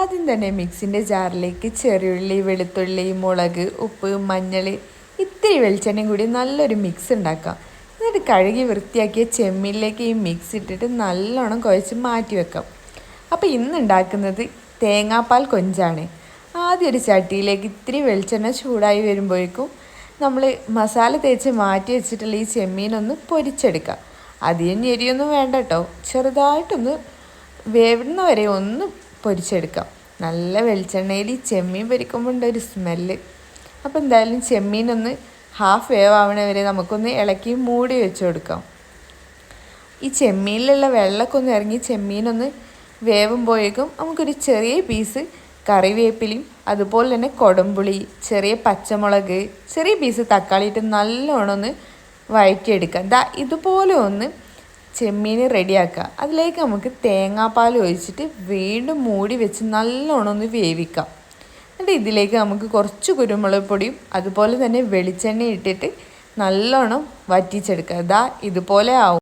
ആദ്യം തന്നെ മിക്സിൻ്റെ ജാറിലേക്ക് ചെറിയുള്ളി, വെളുത്തുള്ളി, മുളക്, ഉപ്പ്, മഞ്ഞൾ, ഇത്തിരി വെളിച്ചെണ്ണയും കൂടി നല്ലൊരു മിക്സ് ഉണ്ടാക്കാം. എന്നിട്ട് കഴുകി വൃത്തിയാക്കിയ ചെമ്മീനിലേക്ക് ഈ മിക്സ് ഇട്ടിട്ട് നല്ലോണം കുഴച്ച് മാറ്റി വെക്കാം. അപ്പോൾ ഇന്ന് ഉണ്ടാക്കുന്നത് തേങ്ങാപ്പാൽ കൊഞ്ചാണ്. ആദ്യം ഒരു ചട്ടിയിലേക്ക് ഇത്തിരി വെളിച്ചെണ്ണ ചൂടായി വരുമ്പോഴേക്കും നമ്മൾ മസാല തേച്ച് മാറ്റി വെച്ചിട്ടുള്ള ഈ ചെമ്മീനൊന്ന് പൊരിച്ചെടുക്കാം. അധികം ഞെരിയൊന്നും വേണ്ട കേട്ടോ, ചെറുതായിട്ടൊന്ന് വേവുന്ന വരെ ഒന്ന് പൊരിച്ചെടുക്കാം. നല്ല വെളിച്ചെണ്ണയിൽ ഈ ചെമ്മീൻ പൊരിക്കുമ്പോൾ ഉണ്ട് ഒരു സ്മെല്ല്. അപ്പോൾ എന്തായാലും ചെമ്മീനൊന്ന് ഹാഫ് വേവ് ആവണ വരെ നമുക്കൊന്ന് ഇളക്കി മൂടി വെച്ച് കൊടുക്കാം. ഈ ചെമ്മീനിലുള്ള വെള്ളമൊക്കെ ഒന്ന് ഇറങ്ങി ചെമ്മീനൊന്ന് വേവുമ്പോഴേക്കും നമുക്കൊരു ചെറിയ പീസ് കറിവേപ്പിലയും അതുപോലെ തന്നെ കൊടംപുളി, ചെറിയ പച്ചമുളക്, ചെറിയ പീസ് തക്കാളി ഇട്ട് നല്ലോണം ഒന്ന് വഴറ്റിയെടുക്കാം. ഇതുപോലെ ഒന്ന് ചെമ്മീൻ റെഡിയാക്കുക. അതിലേക്ക് നമുക്ക് തേങ്ങാപ്പാൽ ഒഴിച്ചിട്ട് വീണ്ടും മൂടി വെച്ച് നല്ലോണം ഒന്ന് വേവിക്കാം. എന്നിട്ട് ഇതിലേക്ക് നമുക്ക് കുറച്ച് കുരുമുളക് പൊടിയും അതുപോലെ തന്നെ വെളിച്ചെണ്ണ ഇട്ടിട്ട് നല്ലോണം വറ്റിച്ചെടുക്കുക. ഇതുപോലെ ആവും.